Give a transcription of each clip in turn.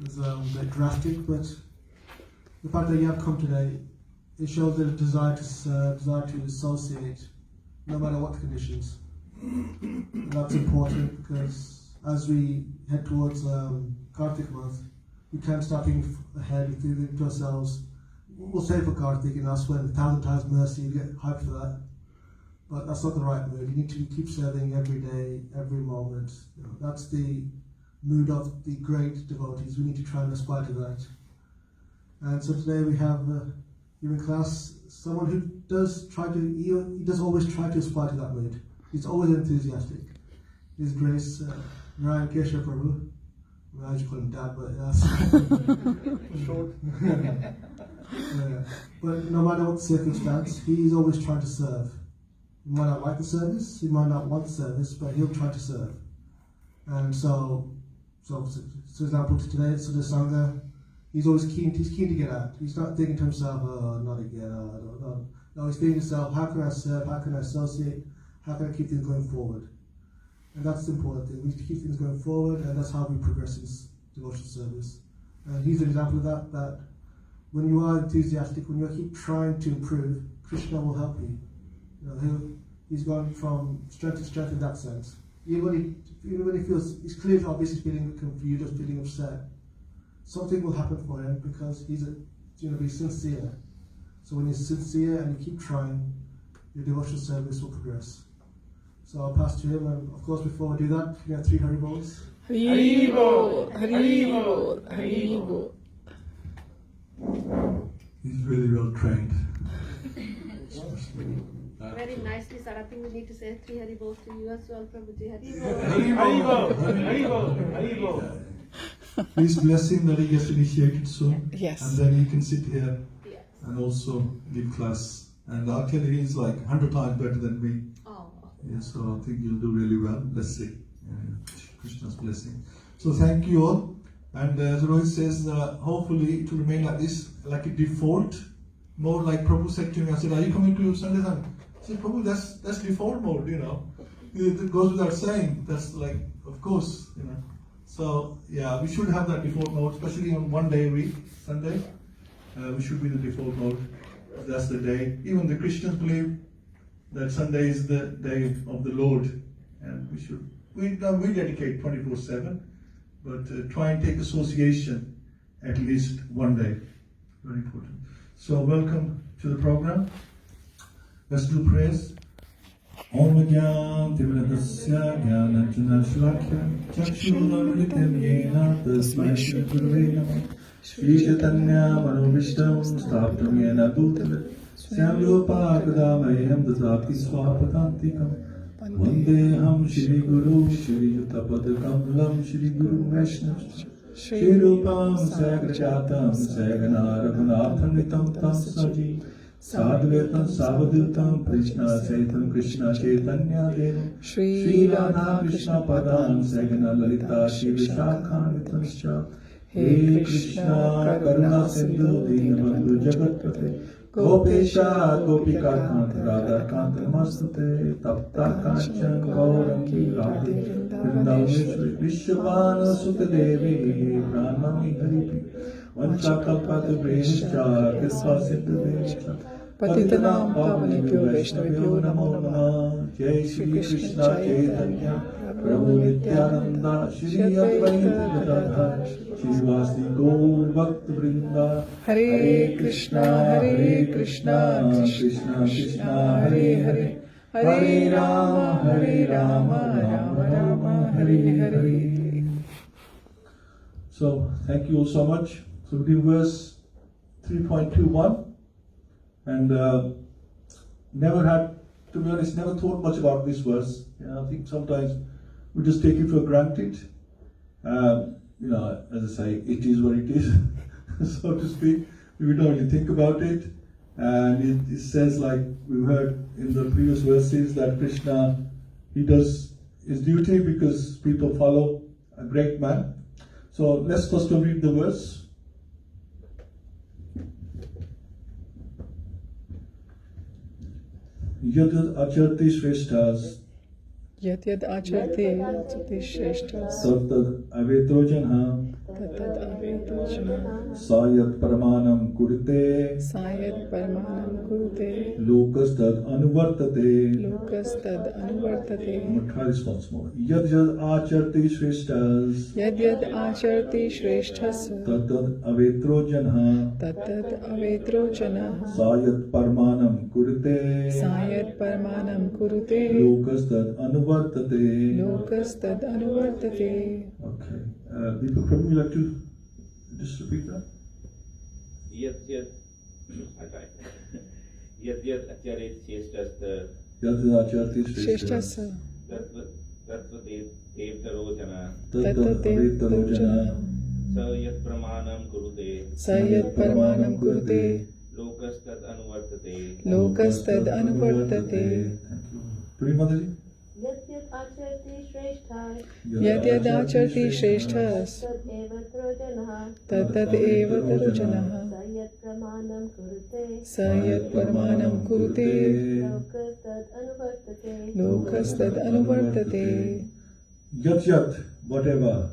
is a bit drastic, but the fact that you have come today, it shows the desire to serve, desire to associate, no matter what the conditions. And that's important because as we head towards Kartik month, we can't start thinking ahead and thinking to ourselves, we'll save for Kartik and I'll spend 1,000 times mercy and get hyped for that. But that's not the right mood. You need to keep serving every day, every moment. You know, that's the mood of the great devotees. We need to try and aspire to that. And so today we have here in class someone who does try to, he does always try to aspire to that mood. He's always enthusiastic. His Grace Narayan Keshava Prabhu. I usually call him Dad, but that's short. Yeah. But no matter what the circumstance, he's always trying to serve. He might not like the service, he might not want the service, but he'll try to serve. And so for example, today, so the Sangha, he's always keen to get out. He's not thinking to himself, oh, not again, no, he's thinking to himself, how can I serve, how can I associate, how can I keep things going forward? And that's the important thing. We need to keep things going forward, and that's how we progress in devotional service. And he's an example of that, that when you are enthusiastic, when you keep trying to improve, Krishna will help you. You know, he's gone from strength to strength in that sense. Even when he feels, he's clearly obviously feeling confused or feeling upset, something will happen for him because he's be sincere. So when you're sincere and you keep trying, your devotional service will progress. So I'll pass to him, and of course before we do that, we have 3 Hari Bols. Hari Bol, Hari Bol, Hari Bol. He's really well trained. Very nicely, sir. I think we need to say 3 Hari Bols to you as well, Prabhuji. Hari Bol, Hari Bol, Hari Bol. Please bless him that he gets initiated soon. Yes. And then he can sit here Yes. and also give class. And I'll tell you, he's like 100 times better than me. Oh. Yeah, so I think you'll do really well. Let's see. Krishna's blessing. So thank you all. And as Rohit says, hopefully it will remain like this, like a default mode. Like Prabhu said to me, I said, are you coming to Sunday time? I said, Prabhu, that's default mode, you know. It goes without saying. That's like, of course, you know. So yeah, we should have that default mode, especially on one day a week, Sunday. We should be the default mode. That's the day. Even the Christians believe that Sunday is the day of the Lord, and we dedicate 24/7, but try and take association at least one day. Very important. So welcome to the program. Let's do prayers. Om Jnana Timirasya Jnana Shalakya Chakshuramitam Yena Tasmai Shri Gurave Namah Shri Chaitanya Manobishtam Sthapitam Yena Bhutale Syamyopagadamaham Dadapi Swapadantikam Vandeham Shri Guru Shri Yutapadakamalam Shri Guru Vaishnava Shri Rupam Sagrajatam Sagana Raghunatham Nitam Tam Saji Sadhvetam Savadutam Krishna Saitam Krishna Chaitanya Devam Shri Radha Krishna Padam Sagana Lalita Shri Vishakhan Vitamscha He Krishna Karuna Sindhu Dinabandhu Jagatpate Gopesha Gopika Kanta Radha Kanta Namastute Tapta Kanchan Gaurangi Radhe Vrindaveshwari Vishwavana Sutta Devi Brahmani Haripi Vanchakalpata Brehishcha Kisva Siddha Devcha Patitanam Pavanebhyo Vaishnavibhyo Namo Namah Jai Shri Krishna Chaitanya Prabhu Nityananda Shri Advaita Gadadhar Shivasi Gaur Bhakta Vrinda Hare Krishna, Krishna Krishna, Hare Hare, Hare Rama, Rama Rama, Hare Hare. So, thank you all so much. So, we do verse 3.21, and to be honest, never thought much about this verse. I think sometimes we just take it for granted. As I say, it is what it is, so to speak. We don't really think about it. And it says, like we heard in the previous verses, that Krishna, he does his duty because people follow a great man. So let's first read the verse. Yad acharti shreshtas Yat Acharti Shreshtas Sattad avetro janha तत्तद् अवेतो जनः Sayat Paramanam Kurite सायत् परमानं कुरुते Lokastad Anuvartate. लोकस्तद् अनुवर्तते I'm going to try this once more. Yad Yad Acharti Shrishtas यद्यद् आचरति श्रेष्ठः Tatad Avetro Janha तत्तद् अवेत्रो जनः Sayat Paramanam Kurite सायत् परमानं कुरुते Lokastad Anuvartate. लोकस्तद् अनुवर्तते Okay. Deepak, would you like to just repeat that? Yet acharit sheshtast Yad Yad Acharti श्रेष्ठः Shrishtas tatvadevtaro jana Tatad Avetro Janha sa yat pramanam kurute स यत् परमानं कुरुते lokastad anuvartate लोकस्तद् अनुवर्तते Thank you. Puri Mataji? यद्यद् आचरति श्रेष्ठः यद्यद् आचरति श्रेष्ठः तदेव जनः तत्तद् एव तरो जनः स यत् प्रमाणं कुरुते स यत् परमानं कुरुते लोकस्तद् अनुवर्तते लोकस्तद् अनुवर्तते Yat Yat, whatever.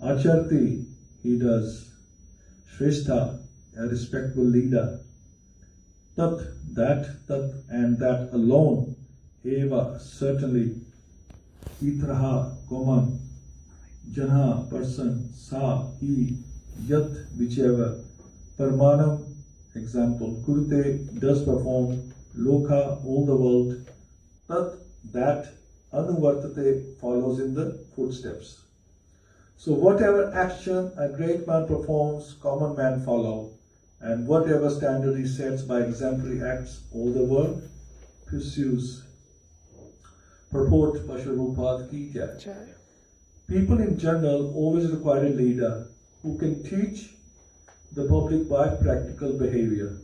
Acharti, he does. Shrestha, a respectful leader. Tat, and that alone. Eva, certainly. Itraha, common. Jana, person. Sa, he. Yat, whichever. Parmanam, example. Kurute, does perform. Loka, all the world. Tat, that. Anuvartate, follows in the footsteps. So whatever action a great man performs, common man follow. And whatever standard he sets by exemplary acts, all the world pursues. Purport Vasharupad Ki Jai. People in general always require a leader who can teach the public by practical behavior.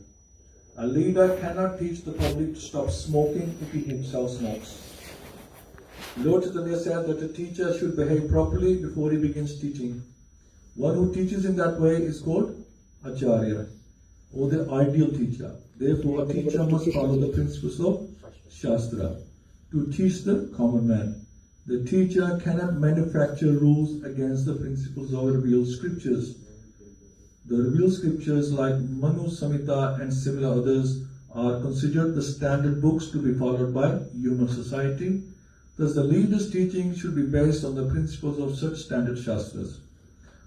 A leader cannot teach the public to stop smoking if he himself smokes. Lord Chaitanya said that a teacher should behave properly before he begins teaching. One who teaches in that way is called Acharya, or the ideal teacher. Therefore, a teacher must follow the principles of Shastra to teach the common man. The teacher cannot manufacture rules against the principles of revealed scriptures. The revealed scriptures like Manu Samhita and similar others are considered the standard books to be followed by human society. Thus, the leader's teaching should be based on the principles of such standard Shastras.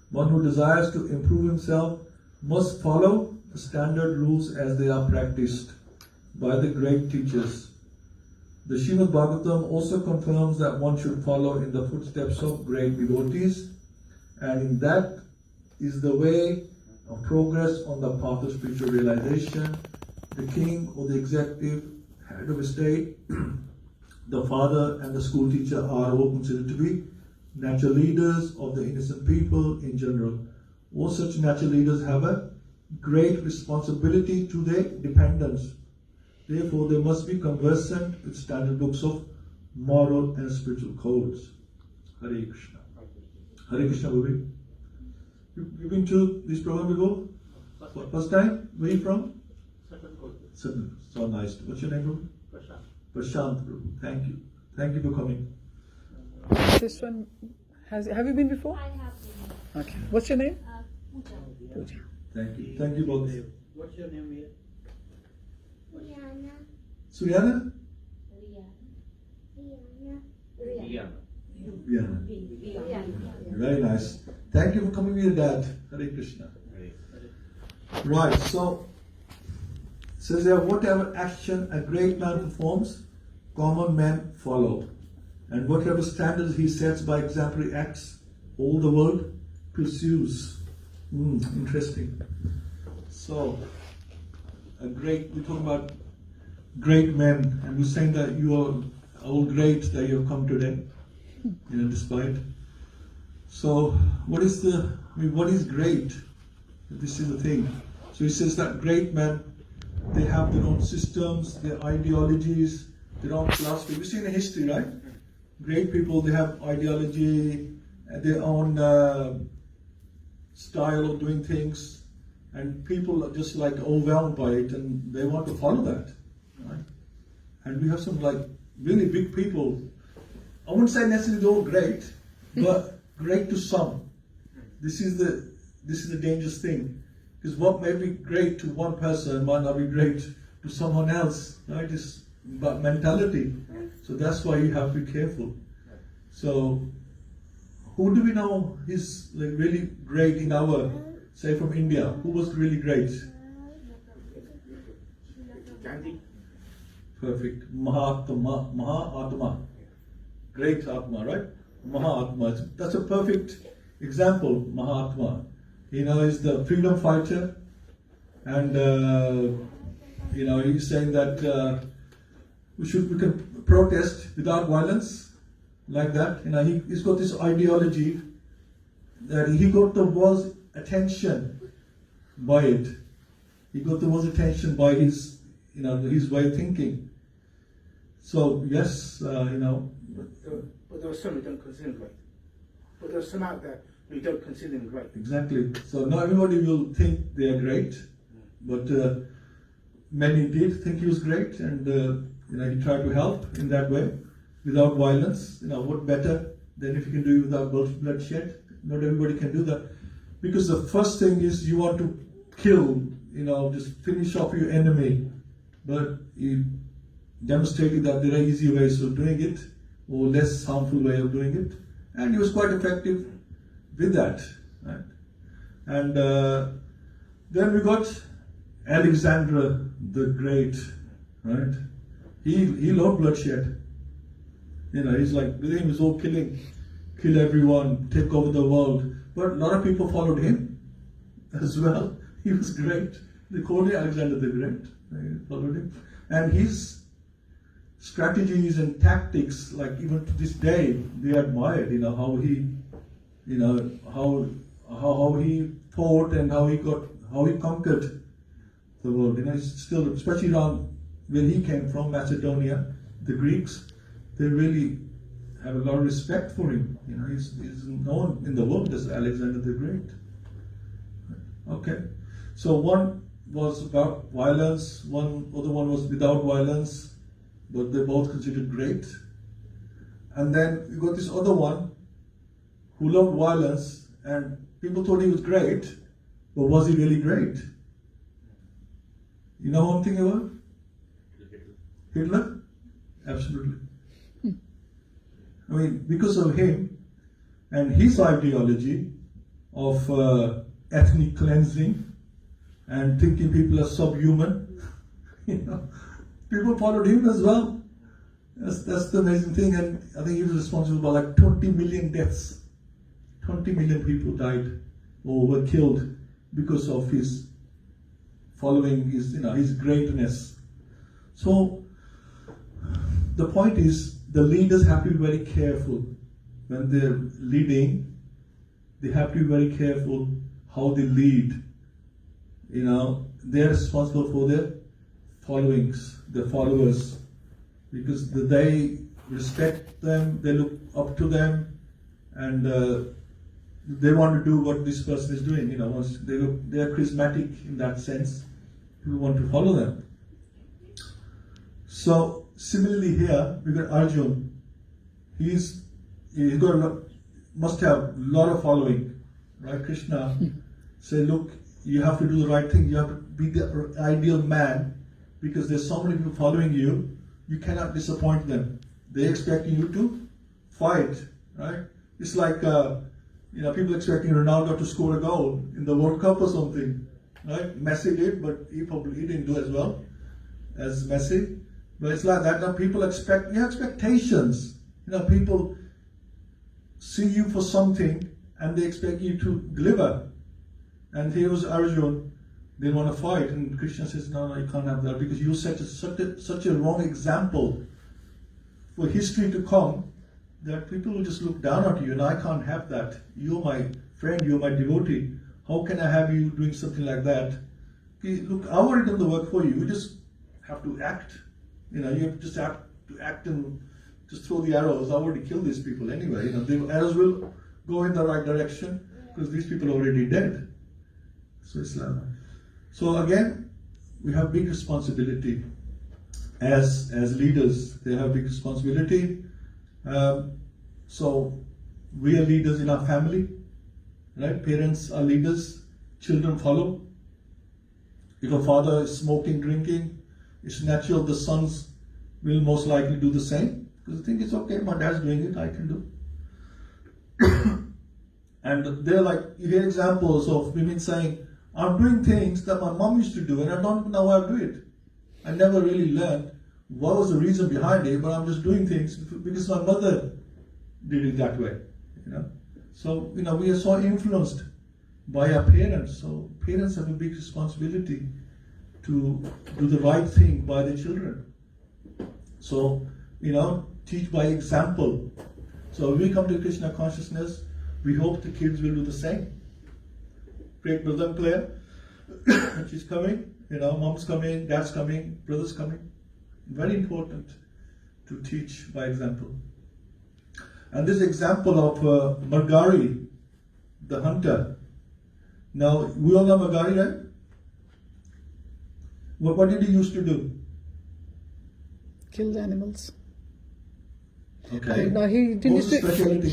One who desires to improve himself must follow the standard rules as they are practiced by the great teachers. The Srimad Bhagavatam also confirms that one should follow in the footsteps of great devotees, and in that is the way of progress on the path of spiritual realization. The king or the executive head of a state, the father and the school teacher are all considered to be natural leaders of the innocent people in general. All such natural leaders have a great responsibility to their dependents. Therefore, they must be conversant with standard books of moral and spiritual codes. Hare Krishna. Hare Krishna, Bobby. You've been to this program before? First time? Where are you from? Sutton. So nice. What's your name, Prabhu? Prashant, Prabhu. Thank you. Thank you for coming. This one have you been before? I have Okay. What's your name? Pooja. Pooja. Thank you. Thank you both. What's your name here? Rihanna. Suyana? Riyan. Yeah. Very nice. Thank you for coming with your dad. Hare Krishna. Right, so it says there, whatever action a great man performs, common men follow. And whatever standards he sets by exemplary acts, all the world pursues. Interesting. So, we're talking about great men, and we're saying that you are all great that you have come today, despite. So, what is great? This is the thing. So he says that great men, they have their own systems, their ideologies, their own philosophy. We see in the history, right? Great people, they have ideology, their own style of doing things, and people are just like overwhelmed by it, and they want to follow that, right? And we have some like really big people. I wouldn't say necessarily they're all great, but great to some. this is the dangerous thing, because what may be great to one person might not be great to someone else, right? It's about mentality. So that's why you have to be careful. So who do we know is like really great in our, say from India, who was really great? Gandhi. Perfect. Mahatma. Great Atma, right? Mahatma. That's a perfect example, Mahatma. He's the freedom fighter, and he's saying that we can protest without violence, like that. He's got this ideology that he got the world's attention by it. He got the world's attention by his way of thinking. So yes, But there are some who don't consider him great. But there are some out there who don't consider him great. Exactly. So not everybody will think they are great, but many did think he was great, and he tried to help in that way, without violence. What better than if you can do it without bloodshed? Not everybody can do that, because the first thing is you want to kill, just finish off your enemy, but he demonstrated that there are easier ways of doing it, or less harmful way of doing it, and he was quite effective with that, right? And then we got Alexander the Great, right? He loved bloodshed. He's like, with him it's all kill everyone, take over the world. But a lot of people followed him as well. He was great. They called him Alexander the Great. They followed him, and his strategies and tactics, like even to this day, they admired. How he, how he fought and how he conquered the world. It's still, especially around where he came from, Macedonia, the Greeks, they really have a lot of respect for him. He's known in the world as Alexander the Great. Okay, so one was about violence, other one was without violence, but they're both considered great. And then you got this other one who loved violence, and people thought he was great, but was he really great? You know what I'm thinking about? Hitler? Absolutely. Because of him and his ideology of ethnic cleansing and thinking people are subhuman, people followed him as well. That's the amazing thing. And I think he was responsible for like 20 million deaths. 20 million people died or were killed because of his following his greatness. So the point is, the leaders have to be very careful when they're leading. They have to be very careful how they lead. They're responsible for their followers, because they respect them, they look up to them, and they want to do what this person is doing. Once they are charismatic in that sense, people want to follow them. So similarly here we got Arjun. He's got must have a lot of following, right? Krishna say, look, you have to do the right thing. You have to be the ideal man, because there's so many people following you. You cannot disappoint them. They expect you to fight, right? It's like people expecting Ronaldo to score a goal in the World Cup or something, right? Messi did, but he didn't do as well as Messi. But it's like that. Now people you have expectations. People see you for something and they expect you to deliver. And here was Arjun, they want to fight, and Krishna says, no, you can't have that, because you set such a wrong example for history to come, that people will just look down at you, and I can't have that. You're my friend, you're my devotee. How can I have you doing something like that? Okay, look, I already done the work for you. You just have to act. You just have to act and just throw the arrows. I already killed these people anyway. The arrows will go in the right direction, because these people are already dead. So Islam. So again, we have big responsibility as leaders. They have big responsibility. So we are leaders in our family, right? Parents are leaders, children follow. If a father is smoking, drinking, it's natural the sons will most likely do the same because they think it's okay, my dad's doing it, I can do. And they're like, you hear examples of women saying, I'm doing things that my mom used to do and I don't know how to do it. I never really learned what was the reason behind it, but I'm just doing things because my mother did it that way. So we are so influenced by our parents. So parents have a big responsibility to do the right thing by their children. So, teach by example. So when we come to Krishna consciousness, we hope the kids will do the same. Great brother Claire, she's coming, mom's coming, dad's coming, brother's coming. Very important to teach by example. And this example of Margari, the hunter. Now, we all know Margari, right? What did he used to do? Kill the animals. Okay. No, he didn't What's used the specialty?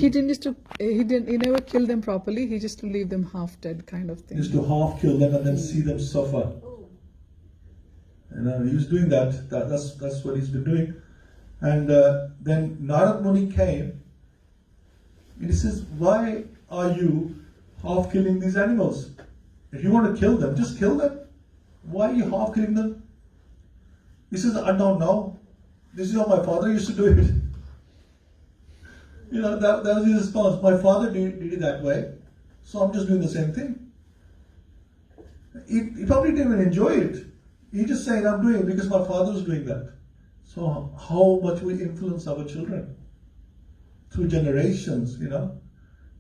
he never killed them properly. He just to leave them half dead, kind of thing. He used to half kill them and then see them suffer. He was doing that. That's what he's been doing. And then Narad Muni came and he says, why are you half killing these animals? If you want to kill them, just kill them. Why are you half killing them? He says, I don't know. This is how my father used to do it. That was his response. My father did it that way, so I'm just doing the same thing. He probably didn't even enjoy it. He just saying, I'm doing it because my father was doing that. So how much we influence our children through generations,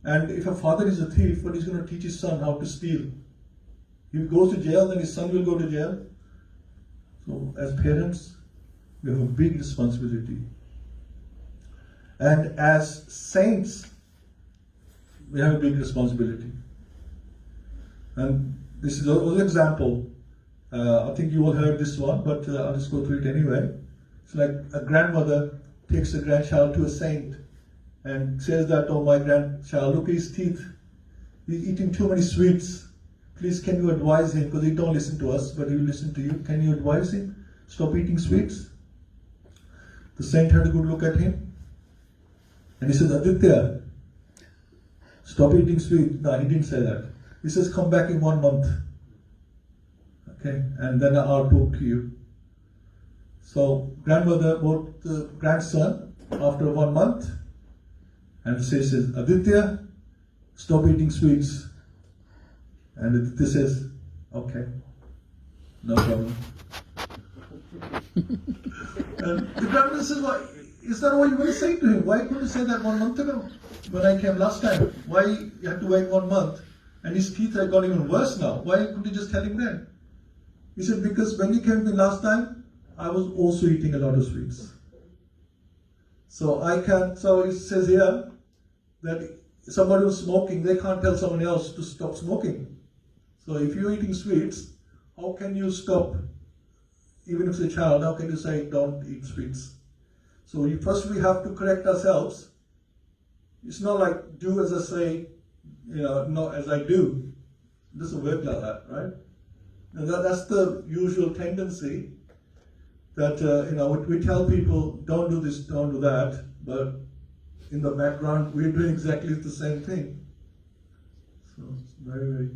And if a father is a thief, but he's going to teach his son how to steal. If he goes to jail, then his son will go to jail. So as parents, we have a big responsibility. And as saints, we have a big responsibility. And this is another example. I think you all heard this one, but I'll just go through it anyway. It's like a grandmother takes a grandchild to a saint and says that, oh, my grandchild, look at his teeth. He's eating too many sweets. Please, can you advise him? Because he don't listen to us, but he will listen to you. Can you advise him? Stop eating sweets. The saint had a good look at him. And he says, Aditya, stop eating sweets. No, he didn't say that. He says, come back in 1 month. Okay, and then I'll talk to you. So grandmother brought the grandson after 1 month and says, Aditya, stop eating sweets. And Aditya says, okay, no problem. And the grandmother says, well, is that what you were saying to him? Why couldn't you say that 1 month ago when I came last time? Why you had to wait 1 month? And his teeth have got even worse now. Why couldn't you just tell him then? He said, because when you came to me last time, I was also eating a lot of sweets. So it says here that somebody who's smoking, they can't tell someone else to stop smoking. So if you're eating sweets, how can you stop? Even if it's a child, how can you say don't eat sweets? So first we have to correct ourselves. It's not like do as I say, not as I do. It doesn't work like that, right? And that's the usual tendency that, we tell people don't do this, don't do that, but in the background we're doing exactly the same thing. So it's very,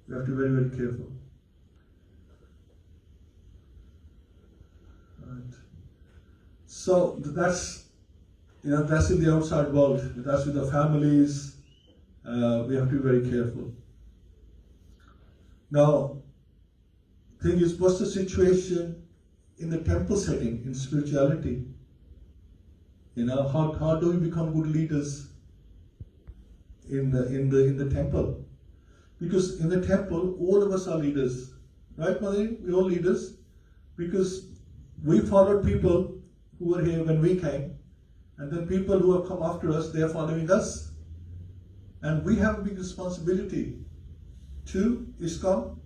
we have to be very, very careful. Right. So that's in the outside world. That's with the families. We have to be very careful. Now, thing is, what's the situation in the temple setting in spirituality? How do we become good leaders in the temple? Because in the temple, all of us are leaders, right, Madhuri? We're all leaders because we followed people who were here when we came, and then people who have come after us, they are following us. And we have a big responsibility to ISKCON,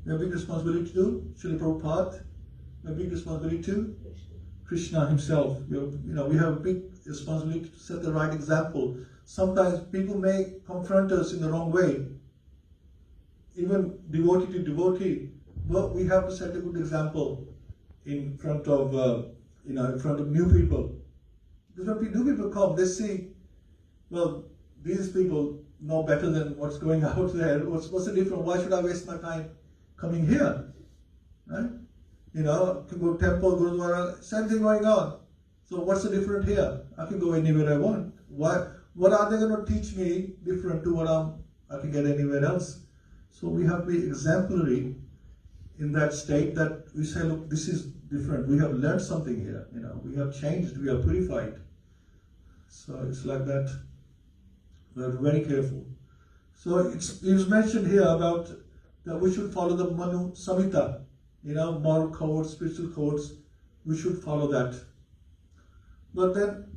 we have a big responsibility to Srila Prabhupada, we have a big responsibility to Krishna himself. We have a big responsibility to set the right example sometimes people may confront us in the wrong way, even devotee to devotee, but we have to set a good example in front of in front of new people. Because when new people come, they see, well, these people know better than what's going out there. What's the difference? Why should I waste my time coming here? Right? You know, I can go to temple, Gurudwara, same thing going on. So what's the difference here? I can go anywhere I want. What are they going to teach me different to what I can get anywhere else? So we have to be exemplary in that state that we say, look, this is different. We have learned something here. You know, we have changed. We are purified. So it's like that. We're very careful. So it's mentioned here about that we should follow the Manu Samhita, moral codes, spiritual codes. We should follow that. But then,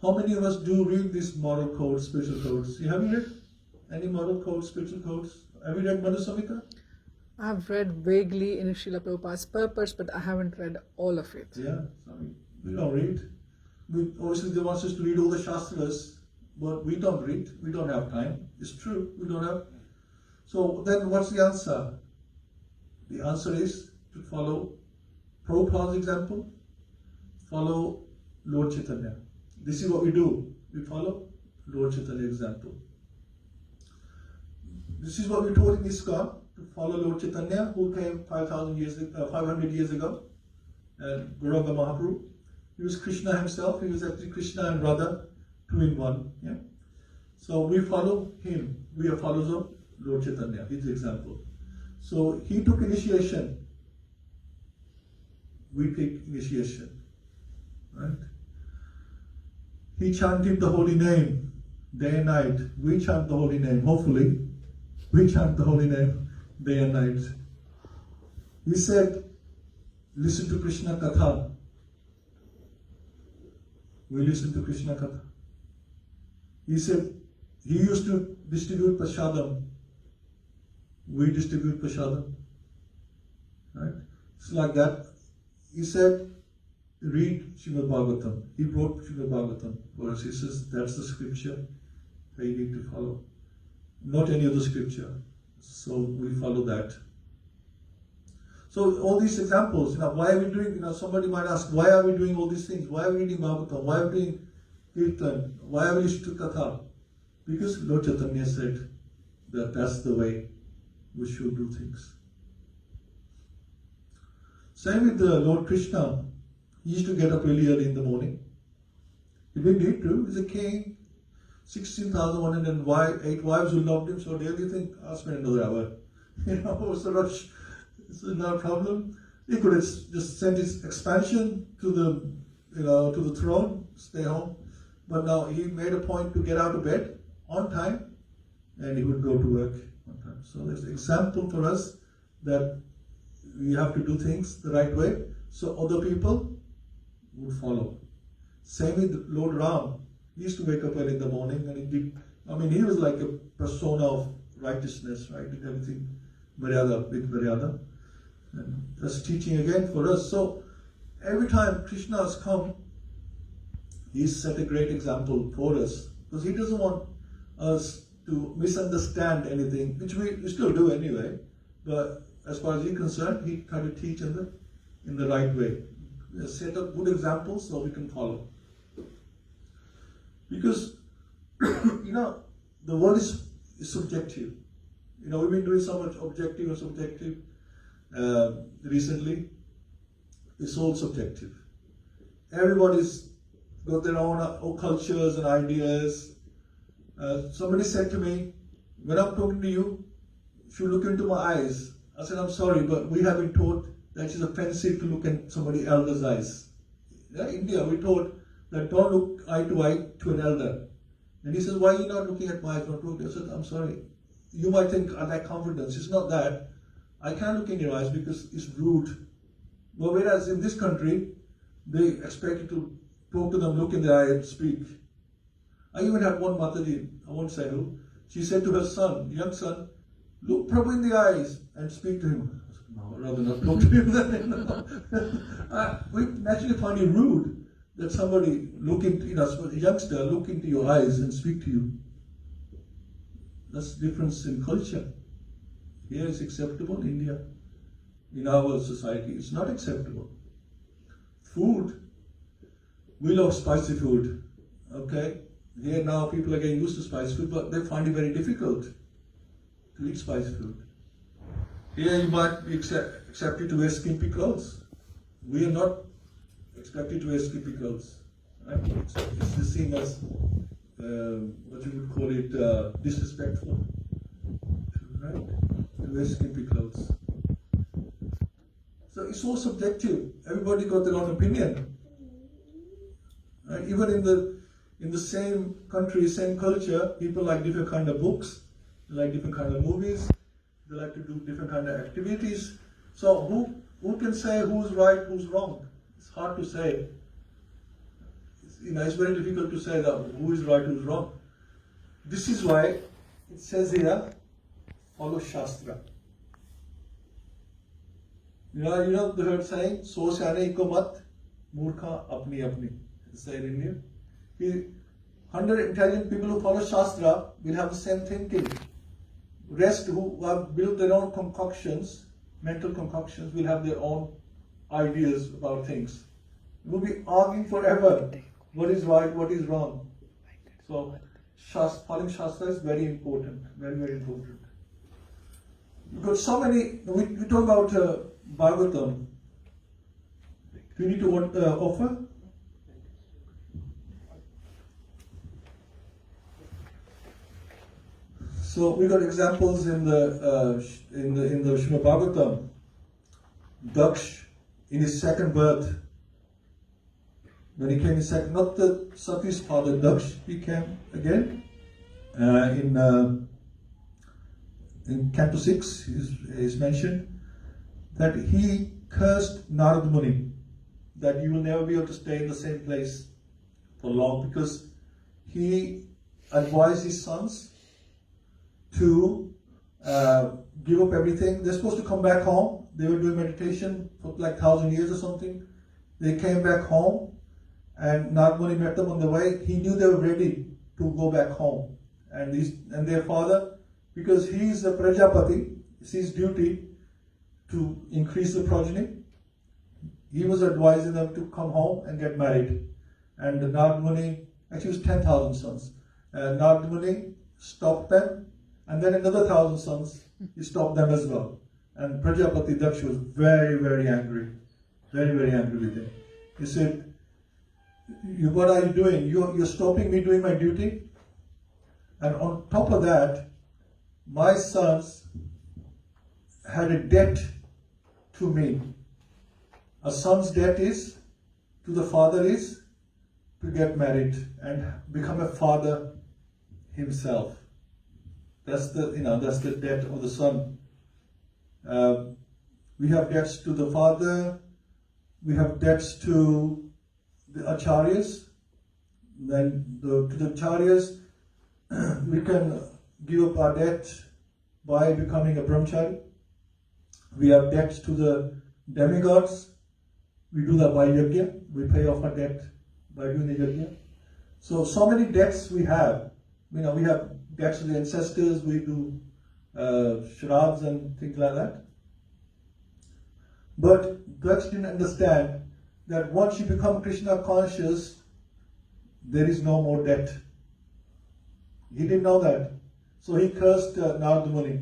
how many of us do read these moral codes, spiritual codes? Have you read any moral codes, spiritual codes? Have you read Manu Samhita? I've read vaguely in Srila Prabhupada's purpose, but I haven't read all of it. Yeah, we don't read. Obviously, they want us to read all the Shastras, but we don't read. We don't have time. It's true, we don't have. So then what's the answer? The answer is to follow Prabhupada's example, follow Lord Chaitanya. This is what we do. We follow Lord Chaitanya's example. This is what we taught in ISKCON, to follow Lord Chaitanya, who came 500 years ago, and Gauranga Mahaprabhu. He was Krishna himself. He was actually Krishna and Radha, two in one. Yeah. So we follow him. We are followers of Lord Chaitanya, his example. So he took initiation. We take initiation. Right? He chanted the holy name day and night. We chant the holy name, hopefully. We chant the holy name day and night. He said, listen to Krishna Katha. We listen to Krishna Katha. He said, he used to distribute prasadam. We distribute prasadam. Right? It's like that. He said, read Srimad Bhagavatam. He wrote Srimad Bhagavatam for us. He says, that's the scripture that you need to follow. Not any other scripture. So we follow that. So all these examples, why are we doing, somebody might ask, why are we doing all these things? Why are we reading Bhagavatam? Why are we doing Kirtan? Why are we listening to Katha? Because Lord Chaitanya said that that's the way we should do things. Same with the Lord Krishna. He used to get up really early in the morning. He didn't need to. He's a king. 16,108 wives who loved him so dearly. You think, I'll spend another hour. What's the rush? This is not a problem. He could have just sent his expansion to the throne, stay home. But now he made a point to get out of bed on time, and he would go to work on time. So there's an example for us that we have to do things the right way, so other people would follow. Same with Lord Ram. He used to wake up early in the morning, and he was like a persona of righteousness, right? Did everything Maryada, with Maryada. And that's teaching again for us. So every time Krishna has come, he's set a great example for us, because he doesn't want us to misunderstand anything, which we still do anyway. But as far as he's concerned, he tried to teach in the right way. Set up good examples so we can follow. Because the world is subjective. We've been doing so much objective and subjective recently. It's all subjective. Everybody's got their own cultures and ideas. Somebody said to me, when I'm talking to you, if you look into my eyes, I said, I'm sorry, but we have been taught that it's offensive to look at somebody elder's eyes. In India, we're taught that don't look eye to eye to an elder. And he says, why are you not looking at my eyes? I said, I'm sorry. You might think I lack confidence. It's not that. I can't look in your eyes because it's rude. But whereas in this country, they expect you to talk to them, look in the eye and speak. I even had one Mataji, I won't say who, she said to her son, young son, look Prabhu in the eyes and speak to him. I said, no, I'd rather not talk to him then. We naturally find it rude. Let somebody look into, a youngster look into your eyes and speak to you. That's the difference in culture. Here is acceptable, India. In our society, it's not acceptable. Food, we love spicy food, okay? Here now people are getting used to spicy food, but they find it very difficult to eat spicy food. Here you might be accepted to wear skimpy clothes. We are not expected to wear skimpy clothes. Right? It's seen as, what you would call it, disrespectful. Right? To wear skimpy clothes. So it's all subjective. Everybody got their own opinion. Right? Even in the same country, same culture, people like different kind of books, they like different kind of movies, they like to do different kind of activities. So who can say who's right, who's wrong? It's hard to say. It's very difficult to say that who is right, who's wrong. This is why it says here, follow Shastra. You know the heard saying, so syane ko mat, murkha apni apni. It's said in here. 100 intelligent people who follow Shastra will have the same thinking. Rest who have built their own concoctions, mental concoctions, will have their own ideas about things. We'll be arguing forever. What is right, what is wrong. So following Shastra is very important, very, very important. Because so many, we talk about Bhagavatam. Do you need to offer? So we got examples in the Srimad Bhagavatam. Daksh, in his second birth, when he came in second, not the Sati's father Daksh, he came again in Canto 6 is mentioned that he cursed Narad Muni, that you will never be able to stay in the same place for long, because he advised his sons to give up everything. They're supposed to come back home. They were doing meditation for like 1,000 years or something. They came back home, and Narad Muni met them on the way. He knew they were ready to go back home. And their father, because he is a Prajapati, it's his duty to increase the progeny. He was advising them to come home and get married. And Narad Muni, actually it was 10,000 sons. Narad Muni stopped them, and then another 1,000 sons, he stopped them as well. And Prajapati Daksha was very, very angry. Very, very angry with him. He said, what are you doing? You're stopping me doing my duty? And on top of that, my sons had a debt to me. A son's debt is, to the father is, to get married and become a father himself. That's the debt of the son. We have debts to the father. We have debts to the acharyas. Then to the acharyas, we can give up our debt by becoming a brahmachari. We have debts to the demigods. We do that by yajna. We pay off our debt by doing the yajna. So many debts we have. We have debts to the ancestors. We do shraddhas and things like that. But Daksh didn't understand that once you become Krishna conscious, there is no more debt. He didn't know that. So he cursed Narad Muni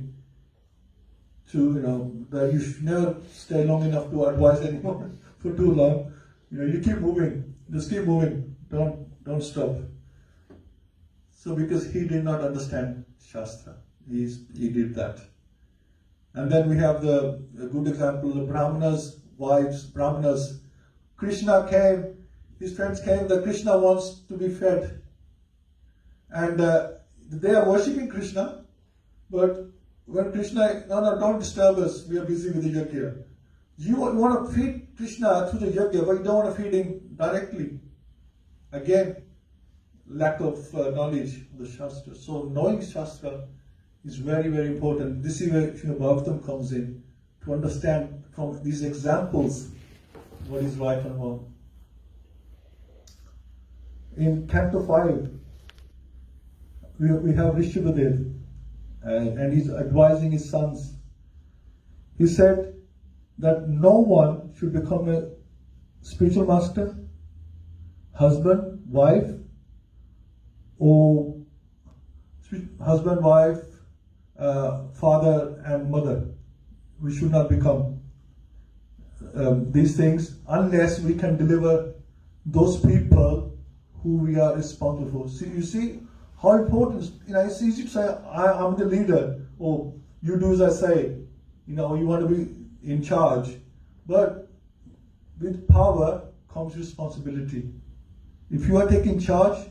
that you should never stay long enough to advise anyone for too long. You keep moving. Just keep moving. Don't stop. So because he did not understand Shastra, he did that. And then we have a good example, the Brahmanas' wives, Brahmanas. Krishna came, his friends came, that Krishna wants to be fed. And they are worshipping Krishna, but when Krishna, no, don't disturb us, we are busy with the yajna. You want to feed Krishna through the yajna, but you don't want to feed him directly. Again, lack of knowledge of the Shastra. So knowing Shastra is very, very important. This is where Bhagavatam comes in, to understand from these examples what is right and wrong. in Canto 5, we have Rishabhadev, and he's advising his sons. He said that no one should become a spiritual master, husband, wife, or husband, wife, father and mother. We should not become these things unless we can deliver those people who we are responsible for. See, you see how important, it's easy to say, I'm the leader, or you do as I say, you want to be in charge. But with power comes responsibility. If you are taking charge,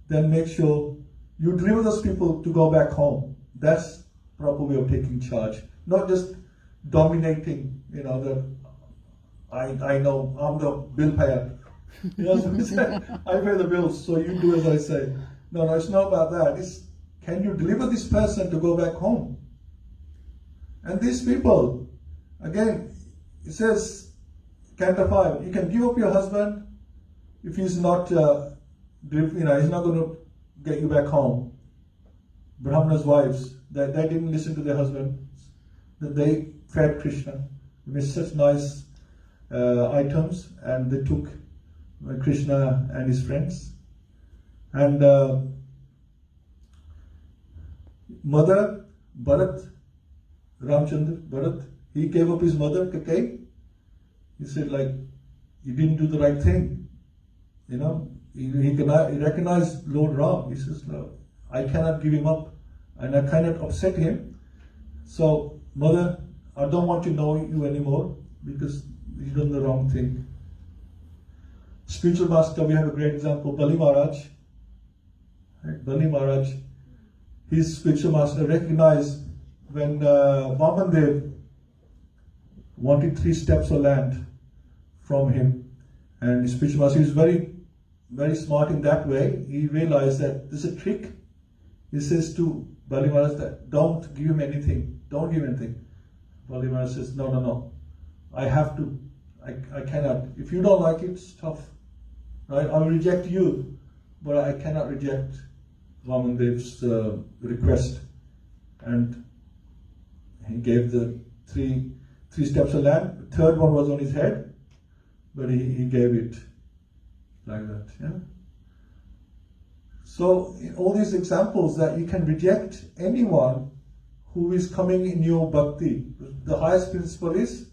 then make sure you deliver those people to go back home. That's proper way of taking charge. Not just dominating, that I know I'm the bill payer. I pay the bills, so you do as I say. No, it's not about that. It's, can you deliver this person to go back home? And these people, again, it says, Canto 5, you can give up your husband if he's not, he's not going to get you back home. Brahmana's wives, they didn't listen to their husband. They fed Krishna with such nice items, and they took Krishna and his friends. And mother, Bharat, Ramchandra, Bharat, he gave up his mother, Kakai. He said, he didn't do the right thing. He recognized Lord Ram. He says, no, I cannot give him up, and I cannot upset him. So, mother, I don't want to know you anymore because you've done the wrong thing. Spiritual master, we have a great example, Bali Maharaj. Right? Bali Maharaj, his spiritual master recognized when Vamandev wanted 3 steps of land from him, and his spiritual master, he was very, very smart in that way. He realized that there's a trick. He says to Bali Maharaj that don't give him anything, don't give anything. Bali Maharaj says, no, I have to, I cannot. If you don't like it, it's tough. Right? I will reject you, but I cannot reject Vamandev's request. And he gave the three steps of land. The third one was on his head, but he gave it like that. Yeah. So all these examples that you can reject anyone who is coming in your bhakti. The highest principle is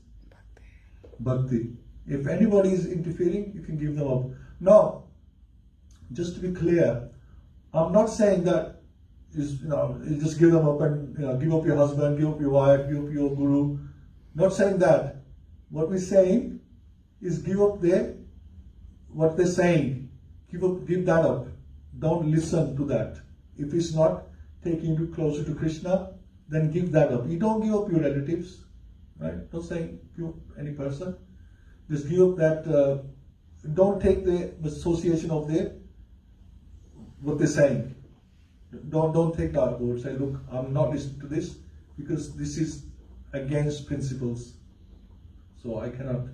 bhakti. If anybody is interfering, you can give them up. Now, just to be clear, I'm not saying that you just give them up and give up your husband, give up your wife, give up your guru. Not saying that. What we're saying is give up what they're saying. Give that up. Don't listen to that. If it's not taking you closer to Krishna, then give that up. You don't give up your relatives, right? Don't say give up any person. Just give up that. Don't take the association of what they're saying. Don't take that on board. Say, look, I'm not listening to this because this is against principles. So I cannot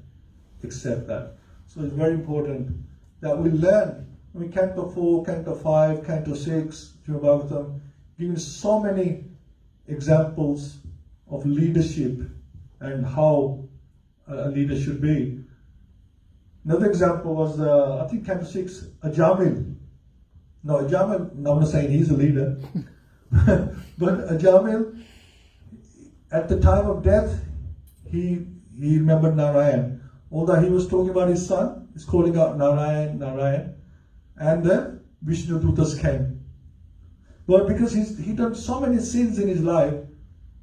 accept that. So it's very important that we learn. Canto 4, Canto 5, Canto 6, Srimad Bhagavatam, giving so many examples of leadership and how a leader should be. Another example was, I think, Canto 6, Ajamil. No, Ajamil, I'm not saying he's a leader, but Ajamil, at the time of death, he remembered Narayan. Although he was talking about his son, he's calling out Narayan, Narayan, and then Vishnu Dutas came. But because he done so many sins in his life,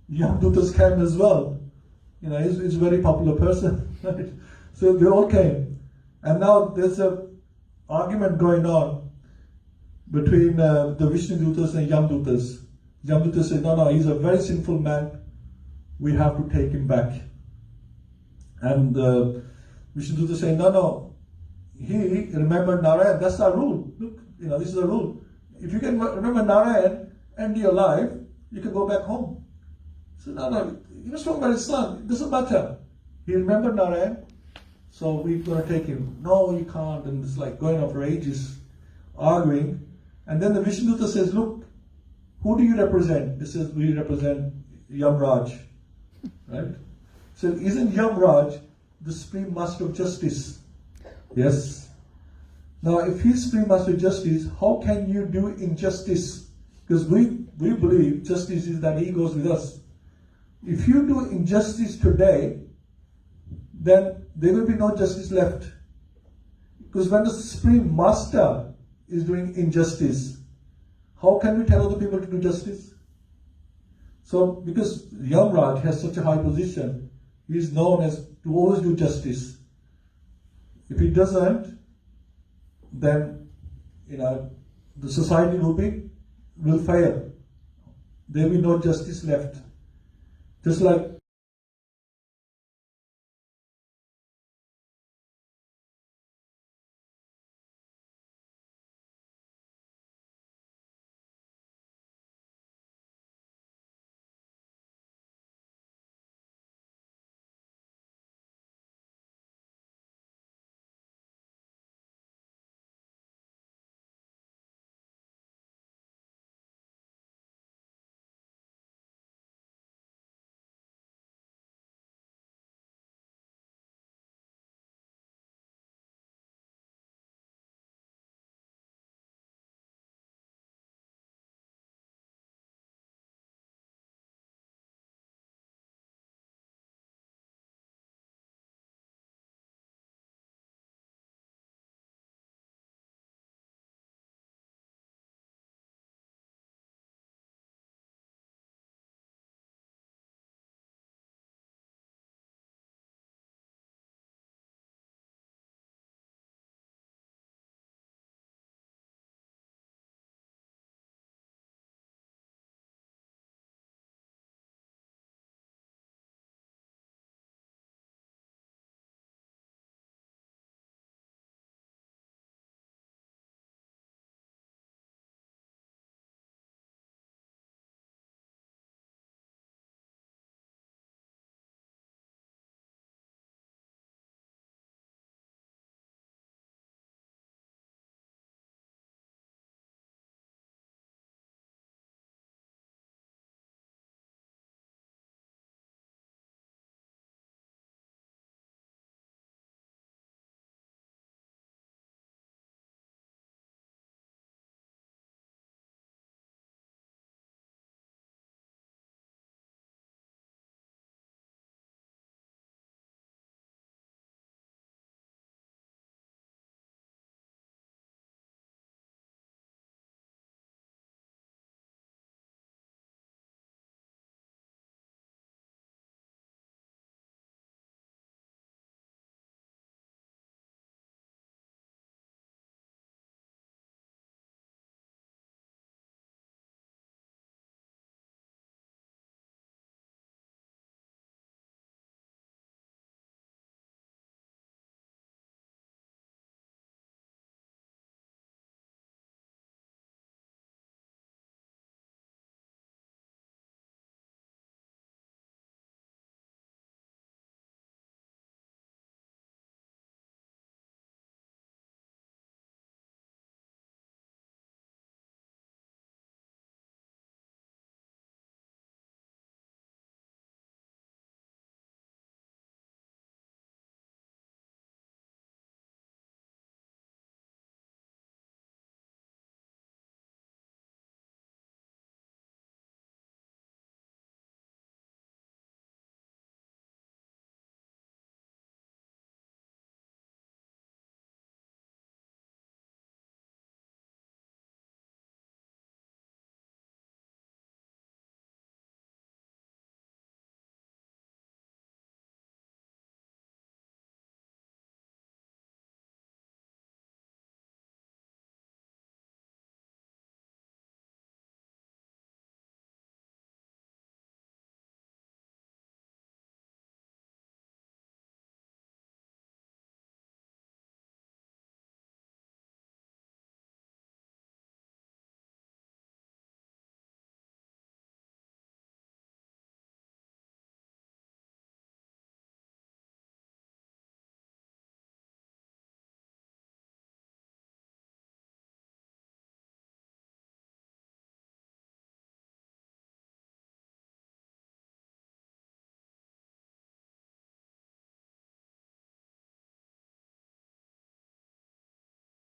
Yam Dutas came as well. He's a very popular person. Right? So they all came. And now there's an argument going on between the Vishnu Dutas and Yam Dutas. Yam Dutas said, no, he's a very sinful man. We have to take him back. And Vishnu Dutas saying, no, he remembered Narayan. That's our rule. Look, this is the rule. If you can remember Narayan and you're alive, you can go back home. So no, he was talking about his son. It doesn't matter. He remembered Narayan, so we're going to take him. No, you can't. And it's like going on for ages, arguing. And then the Vishnuduta says, look, who do you represent? He says, we represent Yamraj. Right? So isn't Yamraj the Supreme Master of Justice? Yes. Now if he's Supreme Master of Justice, how can you do injustice? Because we believe justice is that he goes with us. If you do injustice today, then there will be no justice left. Because when the Supreme Master is doing injustice, how can we tell other people to do justice? So, because Yamraj has such a high position, he is known as to always do justice. If he doesn't, then the society will fail. There will be no justice left. Just like